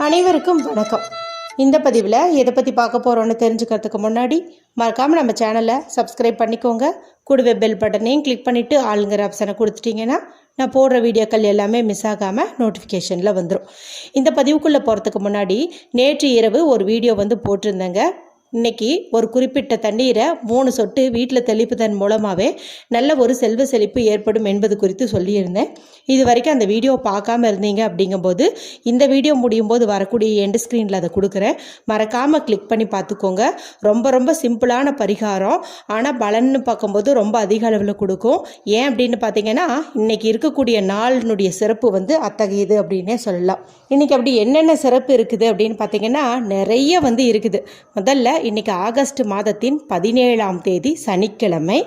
அனைவருக்கும் வணக்கம். இந்த பதிவில் எதை பற்றி பார்க்க போகிறோன்னு தெரிஞ்சுக்கிறதுக்கு முன்னாடி மறக்காமல் நம்ம சேனலை சப்ஸ்கிரைப் பண்ணிக்கோங்க. கூடவே பெல் பட்டனையும் கிளிக் பண்ணிவிட்டு ஆளுங்கிற ஆப்ஷனை கொடுத்துட்டிங்கன்னா நான் போடுற வீடியோக்கள் எல்லாமே மிஸ் ஆகாமல் நோட்டிஃபிகேஷனில் வந்துடும். இந்த பதிவுக்குள்ளே போகிறதுக்கு முன்னாடி நேற்று இரவு ஒரு வீடியோ போட்டிருந்தேங்க. இன்றைக்கி ஒரு குறிப்பிட்ட தண்ணீரை 3 சொட்டு வீட்டில் தெளிப்பதன் மூலமாகவே நல்ல ஒரு செல்வ செழிப்பு ஏற்படும் என்பது குறித்து சொல்லியிருந்தேன். இது வரைக்கும் அந்த வீடியோ பார்க்காம இருந்தீங்க அப்படிங்கும்போது இந்த வீடியோ முடியும் போது வரக்கூடிய எண்டு ஸ்க்ரீனில் அதை கொடுக்குறேன். மறக்காமல் கிளிக் பண்ணி பார்த்துக்கோங்க. ரொம்ப சிம்பிளான பரிகாரம், ஆனால் பலன்னு பார்க்கும்போது ரொம்ப அதிக அளவில் கொடுக்கும். ஏன் அப்படின்னு பார்த்தீங்கன்னா இன்றைக்கி இருக்கக்கூடிய நாளினுடைய சிறப்பு அத்தகையது அப்படின்னே சொல்லலாம். இன்றைக்கி அப்படி என்னென்ன சிறப்பு இருக்குது அப்படின்னு பார்த்தீங்கன்னா நிறைய இருக்குது. முதல்ல இன்னைக்கு ஆகஸ்ட் மாதத்தின் 17ஆம் தேதி சனிக்கிழமை,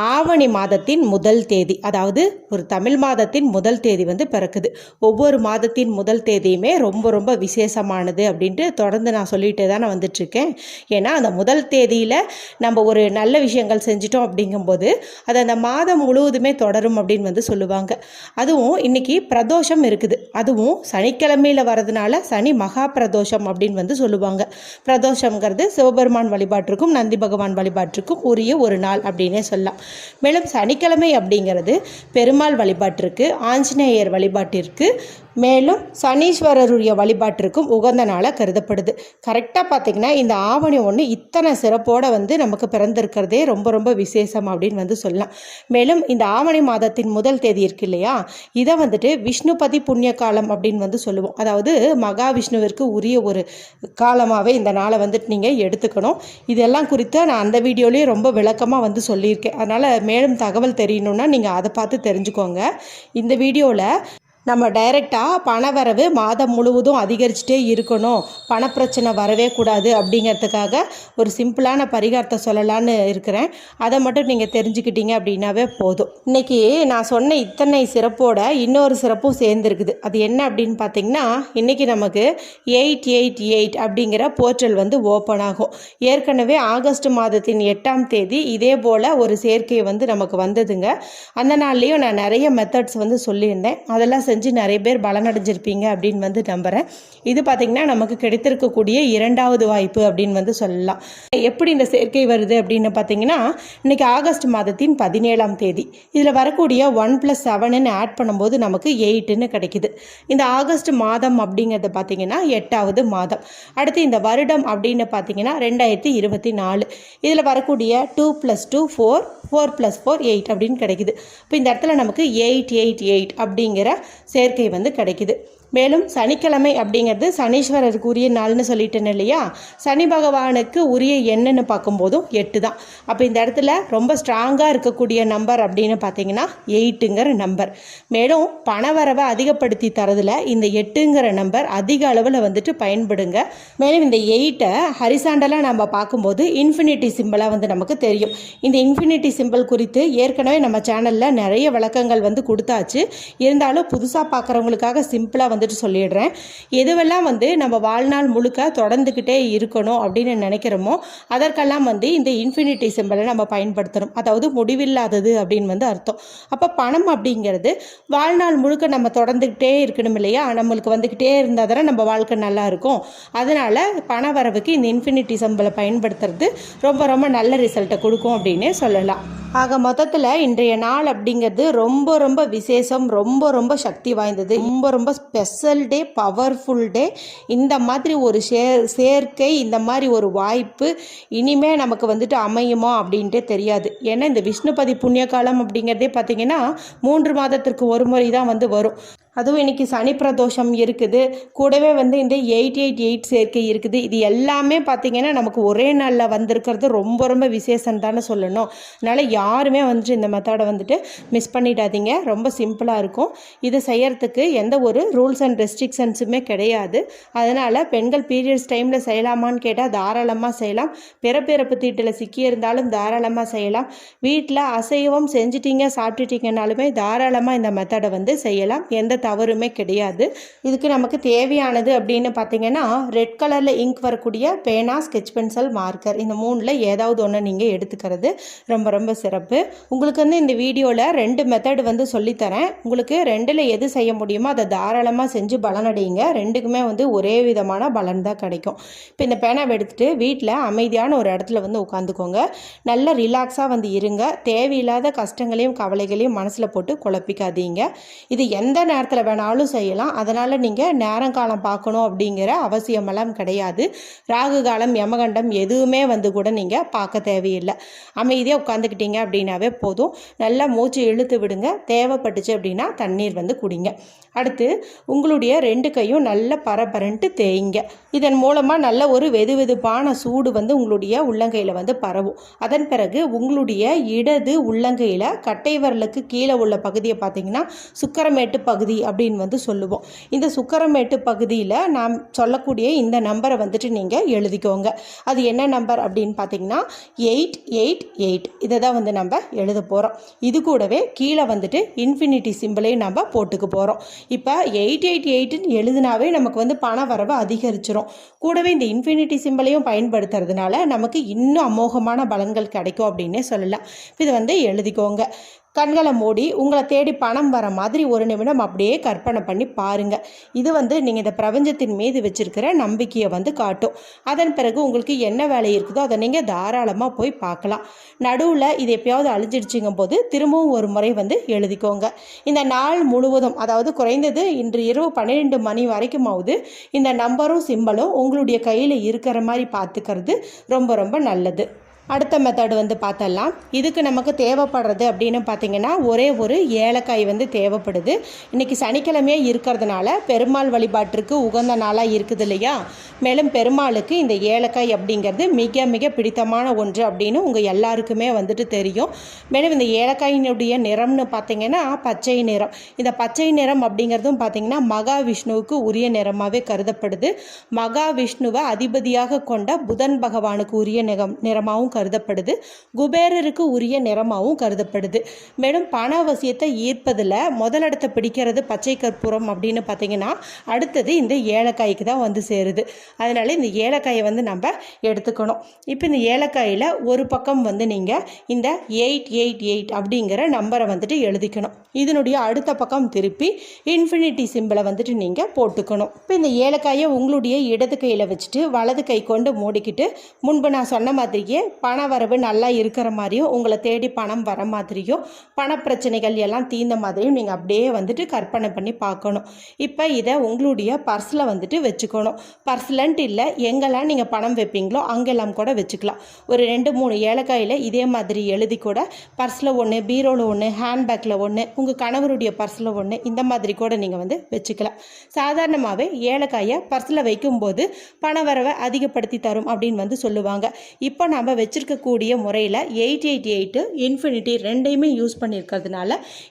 ஆவணி மாதத்தின் முதல் தேதி, அதாவது ஒரு தமிழ் மாதத்தின் முதல் தேதி பிறக்குது. ஒவ்வொரு மாதத்தின் முதல் தேதியுமே ரொம்ப விசேஷமானது அப்படின்ட்டு தொடர்ந்து நான் சொல்லிகிட்டே தானே வந்துட்டுருக்கேன். ஏன்னா அந்த முதல் தேதியில் நம்ம ஒரு நல்ல விஷயங்கள் செஞ்சிட்டோம் அப்படிங்கும்போது அது அந்த மாதம் முழுவதுமே தொடரும் அப்படின்னு சொல்லுவாங்க. அதுவும் இன்னைக்கு பிரதோஷம் இருக்குது. அதுவும் சனிக்கிழமையில் வரதுனால சனி மகா பிரதோஷம் அப்படின்னு சொல்லுவாங்க. பிரதோஷங்கிறது சிவபெருமான் வழிபாட்டிற்கும் நந்தி பகவான் வழிபாட்டிற்கும் உரிய ஒரு நாள் அப்படின்னே சொல்லலாம். மேலும் சனிக்கிழமை அப்படிங்கிறது பெருமாள் வழிபாட்டிற்கு, ஆஞ்சநேயர் வழிபாட்டிற்கு, மேலும் சனீஸ்வரருடைய வழிபாட்டிற்கும் உகந்த நாளாக கருதப்படுது. கரெக்டாக பார்த்திங்கன்னா இந்த ஆவணி 1 இத்தனை சிறப்போடு நமக்கு பிறந்திருக்கிறதே ரொம்ப விசேஷம் அப்படின்னு சொல்லலாம். மேலும் இந்த ஆவணி மாதத்தின் முதல் தேதி இருக்கு இல்லையா, இதை விஷ்ணுபதி புண்ணிய காலம் அப்படின்னு சொல்லுவோம். அதாவது மகாவிஷ்ணுவிற்கு உரிய ஒரு காலமாகவே இந்த நாளை நீங்கள் எடுத்துக்கணும். இதெல்லாம் குறித்து நான் அந்த வீடியோலேயே ரொம்ப விளக்கமாக சொல்லியிருக்கேன். அதனால் மேலும் தகவல் தெரியணுன்னா நீங்கள் அதை பார்த்து தெரிஞ்சுக்கோங்க. இந்த வீடியோவில் நம்ம டைரெக்டாக பணவரவு மாதம் முழுவதும் அதிகரிச்சுட்டே இருக்கணும், பணப்பிரச்சனை வரவே கூடாது அப்படிங்கிறதுக்காக ஒரு சிம்பிளான பரிகாரத்தை சொல்லலான்னு இருக்கிறேன். அதை மட்டும் நீங்கள் தெரிஞ்சுக்கிட்டீங்க அப்படின்னாவே போதும். இன்றைக்கி நான் சொன்ன இத்தனை சிறப்போட இன்னொரு சிறப்பும் சேர்ந்துருக்குது. அது என்ன அப்படின்னு பார்த்தீங்கன்னா இன்றைக்கி நமக்கு 888 அப்படிங்கிற போர்ட்டல் ஓப்பன் ஆகும். ஏற்கனவே ஆகஸ்ட் மாதத்தின் 8ஆம் தேதி இதே போல் ஒரு சேர்க்கை நமக்கு வந்ததுங்க. அந்த நாள்லேயும் நான் நிறைய மெத்தட்ஸ் சொல்லியிருந்தேன். அதெல்லாம் செஞ்சு நிறைய பேர் பலனடைஞ்சிருப்பீங்க அப்படின்னு நம்புகிறேன். இது பார்த்திங்கன்னா நமக்கு கிடைத்திருக்கக்கூடிய 2வது வாய்ப்பு அப்படின்னு சொல்லலாம். எப்படி இந்த சேர்க்கை வருது அப்படின்னு பார்த்தீங்கன்னா இன்றைக்கி ஆகஸ்ட் மாதத்தின் 17ஆம் தேதி இதில் வரக்கூடிய 1+7ன்னு ஆட் பண்ணும்போது நமக்கு 8ன்னு கிடைக்குது. இந்த ஆகஸ்ட் மாதம் அப்படிங்கிறது பார்த்திங்கன்னா 8வது மாதம். அடுத்து இந்த வருடம் அப்படின்னு பார்த்தீங்கன்னா 2024. இதில் வரக்கூடிய 2+2 4, 4+4 8 அப்படின்னு கிடைக்குது. இப்போ இந்த இடத்துல நமக்கு 888 அப்படிங்கிற சேர்க்கை கிடைக்குது. மேலும் சனிக்கிழமை அப்படிங்கிறது சனீஸ்வரருக்கு உரிய நாள்னு சொல்லிட்டேன்னு இல்லையா, சனி பகவானுக்கு உரிய எண்ணுன்னு பார்க்கும்போதும் 8 தான். அப்போ இந்த இடத்துல ரொம்ப ஸ்ட்ராங்காக இருக்கக்கூடிய நம்பர் அப்படின்னு பார்த்தீங்கன்னா 8ங்கிற நம்பர். மேலும் பணவரவை அதிகப்படுத்தி தரதில் இந்த 8ங்கிற நம்பர் அதிக அளவில் பயன்படுங்க. மேலும் இந்த 8ஐ ஹரிசாண்டலாக நம்ம பார்க்கும்போது இன்ஃபினிட்டி சிம்பிளாக நமக்கு தெரியும். இந்த இன்ஃபினிட்டி சிம்பிள் குறித்து ஏற்கனவே நம்ம சேனலில் நிறைய விளக்கங்கள் கொடுத்தாச்சு. இருந்தாலும் புதுசாக பார்க்குறவங்களுக்காக சிம்பிளாக சொல்லிடுறேன். எதுவெல்லாம் நம்ம வாழ்நாள் முழுக்க தொடர்ந்துக்கிட்டே இருக்கணும் அப்படின்னு நினைக்கிறோமோ அதற்கெல்லாம் இந்த இன்ஃபினிட்டி சிம்பிளை நம்ம பயன்படுத்தணும். அதாவது முடிவில்லாதது அப்படின்னு அர்த்தம். அப்போ பணம் அப்படிங்கிறது வாழ்நாள் முழுக்க நம்ம தொடர்ந்துக்கிட்டே இருக்கணும் இல்லையா, நம்மளுக்கு வந்துக்கிட்டே இருந்தால் தானே நம்ம வாழ்க்கை நல்லா இருக்கும். அதனால் பண வரவுக்கு இந்த இன்ஃபினிட்டி சிம்பிளை பயன்படுத்துறது ரொம்ப நல்ல ரிசல்ட்டை கொடுக்கும் அப்படின்னே சொல்லலாம். ஆக மொத்தத்தில் இன்றைய நாள் அப்படிங்கிறது ரொம்ப விசேஷம், ரொம்ப சக்தி வாய்ந்தது, ரொம்ப ஸ்பெஷல் டே, பவர்ஃபுல் டே. இந்த மாதிரி ஒரு சேர்க்கை, இந்த மாதிரி ஒரு வாய்ப்பு இனிமே நமக்கு அமையுமா அப்படின்ட்டே தெரியாது. ஏன்னா இந்த விஷ்ணுபதி புண்ணிய காலம் அப்படிங்கிறதே பார்த்திங்கன்னா 3 மாதத்திற்கு ஒரு முறை தான் வரும். அதுவும் இன்றைக்கி சனி பிரதோஷம் இருக்குது, கூடவே இந்த 888 சேர்க்கை இருக்குது. இது எல்லாமே பார்த்திங்கன்னா நமக்கு ஒரே நாளில் வந்திருக்கிறது ரொம்ப விசேஷம் தானே சொல்லணும். அதனால் யாருமே இந்த மெத்தடை மிஸ் பண்ணிடாதீங்க. ரொம்ப சிம்பிளாக இருக்கும். இதை செய்யறதுக்கு எந்த ஒரு ரூல்ஸ் அண்ட் ரெஸ்ட்ரிக்ஷன்ஸுமே கிடையாது. அதனால் பெண்கள் பீரியட்ஸ் டைமில் செய்யலாமான்னு கேட்டால் தாராளமாக செய்யலாம். பிறப்பிறப்பு தீட்டில் சிக்கியிருந்தாலும் தாராளமாக செய்யலாம். வீட்டில் அசைவம் செஞ்சிட்டிங்க சாப்பிட்டுட்டிங்கனாலுமே தாராளமாக இந்த மெத்தடை செய்யலாம். எந்த தவறுமே கிடையாது. இதுக்கு நமக்கு தேவையானது அப்படின்னு பார்த்தீங்கன்னா, ரெட் கலரில் இங்க் வரக்கூடிய பேனா, ஸ்கெட்ச் பென்சில், மார்க்கர் இந்த 3ல் ஏதாவது ஒன்று நீங்கள் எடுத்துக்கிறது ரொம்ப ரொம்ப சிறப்பு. உங்களுக்கு வந்து இந்த வீடியோவில் 2 மெத்தட் வந்து சொல்லித்தரேன். உங்களுக்கு 2ல் எது செய்ய முடியுமோ அதை தாராளமாக செஞ்சு பலனடையுங்க. 2க்குமே வந்து ஒரே விதமான பலன் தான் கிடைக்கும். இப்போ இந்த பேனாவை எடுத்துகிட்டு வீட்டில் அமைதியான ஒரு இடத்துல வந்து உட்காந்துக்கோங்க. நல்லா ரிலாக்ஸாக வந்து இருங்க. தேவையில்லாத கஷ்டங்களையும் கவலைகளையும் மனசில் போட்டு குழப்பிக்காதீங்க. இது எந்த நேரத்தில் வேணாலும் செய்யலாம். அதனால் நீங்கள் நேரங்காலம் பார்க்கணும் அப்படிங்கிற அவசியமெல்லாம் கிடையாது. ராகு காலம், யமகண்டம் எதுவுமே வந்து கூட நீங்கள் பார்க்க தேவையில்லை. அமைதியாக உட்காந்துக்கிட்டீங்க அப்படின்னாவே போதும். நல்லா மூச்சு இழுத்து விடுங்க. தேவைப்பட்டுச்சு அப்படின்னா தண்ணீர் வந்து குடிங்க. அடுத்து உங்களுடைய 2 கையும் நல்ல பரபரன்ட்டு தேய்ங்க. இதன் மூலமாக நல்ல ஒரு வெதுவெதுப்பான சூடு வந்து உங்களுடைய உள்ளங்கையில் வந்து பரவும். அதன் பிறகு உங்களுடைய இடது உள்ளங்கையில் கட்டை விரலுக்கு கீழே உள்ள பகுதியை பார்த்தீங்கன்னா சுக்கரமேட்டு பகுதி அப்படின்னு வந்து சொல்லுவோம். இந்த சுக்கரமேட்டு பகுதியில் நாம் சொல்லக்கூடிய இந்த நம்பரை வந்துட்டு நீங்கள் எழுதிக்கோங்க. அது என்ன நம்பர் அப்படின்னு பார்த்தீங்கன்னா 888. இதை தான் வந்து நம்ம எழுத போகிறோம். இது கூடவே கீழே வந்துட்டு இன்ஃபினிட்டி சிம்பிளையும் நம்ம போட்டுக்க போகிறோம். இப்போ 888ன்னு எழுதினாவே நமக்கு வந்து பண வரவு அதிகரிச்சிடும். கூடவே இந்த இன்ஃபினிட்டி சிம்பிளையும் பயன்படுத்துறதுனால நமக்கு இன்னும் அமோகமான பலன்கள் கிடைக்கும் அப்படின்னே சொல்லலாம். இதை வந்து எழுதிக்கோங்க. கண்களை மூடி உங்களை தேடி பணம் வர மாதிரி ஒரு நிமிடம் அப்படியே கற்பனை பண்ணி பாருங்கள். இது வந்து நீங்கள் இந்த பிரபஞ்சத்தின் மீது வச்சிருக்கிற நம்பிக்கையை வந்து காட்டும். அதன் பிறகு உங்களுக்கு என்ன வேலை இருக்குதோ அதை நீங்கள் தாராளமாக போய் பார்க்கலாம். நடுவில் இது எப்பயாவது அழிஞ்சிடுச்சிங்கும் போது திரும்பவும் ஒரு முறை வந்து எழுதிக்கோங்க. இந்த நாள் முழுவதும், அதாவது குறைந்தது இன்று இரவு 12 மணி வரைக்குமாவது இந்த நம்பரும் சிம்பலும் உங்களுடைய கையில் இருக்கிற மாதிரி பார்த்துக்கிறது ரொம்ப ரொம்ப நல்லது. அடுத்த மெத்தட் வந்து பார்த்தலாம். இதுக்கு நமக்கு தேவைப்படுறது அப்படின்னு பார்த்தீங்கன்னா ஒரே ஒரு ஏலக்காய் வந்து தேவைப்படுது. இன்றைக்கி சனிக்கிழமையே இருக்கிறதுனால பெருமாள் வழிபாட்டிற்கு உகந்த நாளாக இருக்குது இல்லையா? மேலும் பெருமாளுக்கு இந்த ஏலக்காய் அப்படிங்கிறது மிக மிக பிடித்தமான ஒன்று அப்படின்னு உங்கள் எல்லாருக்குமே வந்துட்டு தெரியும். மேலும் இந்த ஏலக்காயினுடைய நிறம்னு பார்த்தீங்கன்னா பச்சை நிறம். இந்த பச்சை நிறம் அப்படிங்கிறதும் பார்த்தீங்கன்னா மகாவிஷ்ணுவுக்கு உரிய நிறமாகவே கருதப்படுது. மகாவிஷ்ணுவை அதிபதியாக கொண்ட புதன் பகவானுக்கு உரிய நிறமாகவும் கருதப்படுது. குபேரருக்கு உரிய நிறமாகவும் கருதப்படுது. மேலும் பண அவசியத்தை ஈர்ப்பதில் முதலிடத்தை பிடிக்கிறது பச்சை கற்பூரம் அப்படின்னு பார்த்தீங்கன்னா அடுத்தது இந்த ஏலக்காய்க்கு தான் வந்து சேருது. அதனால இந்த ஏலக்காயை வந்து நம்ம எடுத்துக்கணும். இப்போ இந்த ஏலக்காயில் ஒரு பக்கம் வந்து நீங்கள் இந்த 888 அப்படிங்கிற நம்பரை வந்துட்டு எழுதிக்கணும். இதனுடைய அடுத்த பக்கம் திருப்பி இன்ஃபினிட்டி சிம்பிளை வந்துட்டு நீங்கள் போட்டுக்கணும். இப்போ இந்த ஏலக்காயை உங்களுடைய இடது கையில் வச்சுட்டு வலது கை கொண்டு மூடிக்கிட்டு முன்பு நான் சொன்ன மாதிரியே பண வரவு நல்லா இருக்கிற மாதிரியும் உங்களை தேடி பணம் வர மாதிரியும் பணப்பிரச்சனைகள் எல்லாம் தீர்ந்த மாதிரியும் நீங்கள் அப்படியே வந்துட்டு கற்பனை பண்ணி பார்க்கணும். இப்போ இதை உங்களுடைய பர்ஸில் வந்துட்டு வச்சுக்கணும். பர்ஸ்லன்ட்டு இல்லை, எங்கெல்லாம் நீங்கள் பணம் வைப்பீங்களோ அங்கெல்லாம் கூட வச்சுக்கலாம். ஒரு 2-3 ஏலக்காயில் இதே மாதிரி எழுதி கூட பர்ஸில் ஒன்று, பீரோவில் ஒன்று, ஹேண்ட்பேக்கில் ஒன்று, உங்கள் கணவருடைய பர்ஸில் ஒன்று, இந்த மாதிரி கூட நீங்கள் வந்து வச்சுக்கலாம். சாதாரணமாகவே ஏலக்காயை பர்ஸில் வைக்கும்போது பண வரவை அதிகப்படுத்தி தரும் அப்படின்னு வந்து சொல்லுவாங்க. இப்போ நம்ம வச்சிருக்கக்கூடிய முறையில் 888 இன்ஃபினிட்டி 2யுமே யூஸ் பண்ணியிருக்கிறதுனால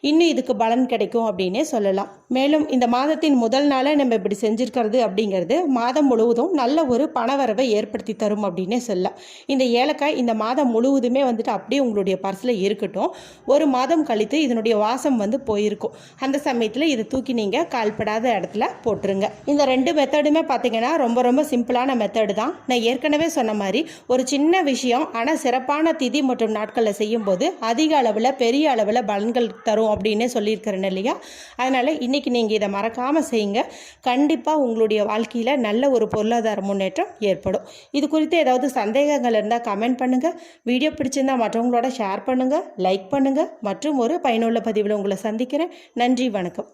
இன்னும் இதுக்கு பலன் கிடைக்கும் அப்படின்னே சொல்லலாம். மேலும் இந்த மாதத்தின் முதல் நாளை நம்ம இப்படி செஞ்சுருக்கிறது அப்படிங்கிறது மாதம் முழுவதும் நல்ல ஒரு பணவரவை ஏற்படுத்தி தரும் அப்படின்னே சொல்லலாம். இந்த ஏலக்காய் இந்த மாதம் முழுவதுமே வந்துட்டு அப்படியே உங்களுடைய பர்ஸில் இருக்கட்டும். ஒரு மாதம் கழித்து இதனுடைய வாசம் வந்து போயிருக்கும். அந்த சமயத்தில் இதை தூக்கி நீங்கள் கால்படாத இடத்துல போட்டுருங்க. இந்த 2 மெத்தடுமே பார்த்தீங்கன்னா ரொம்ப ரொம்ப சிம்பிளான மெத்தடு தான். நான் ஏற்கனவே சொன்ன மாதிரி ஒரு சின்ன விஷயம் ஆனால் சிறப்பான திதி மற்றும் நாட்களில் செய்யும்போது அதிக அளவில் பெரிய அளவில் பலன்கள் தரும் அப்படின்னு சொல்லியிருக்கிறேன் இல்லையா? அதனால் இன்றைக்கி நீங்கள் இதை மறக்காமல் செய்யுங்க. கண்டிப்பாக உங்களுடைய வாழ்க்கையில் நல்ல ஒரு பொருளாதார முன்னேற்றம் ஏற்படும். இது குறித்து ஏதாவது சந்தேகங்கள் இருந்தால் கமெண்ட் பண்ணுங்கள். வீடியோ பிடிச்சிருந்தால் மற்றவங்களோட ஷேர் பண்ணுங்கள், லைக் பண்ணுங்கள். மற்றும் ஒரு பயனுள்ள பதிவில் உங்களை சந்திக்கிறேன். நன்றி, வணக்கம்.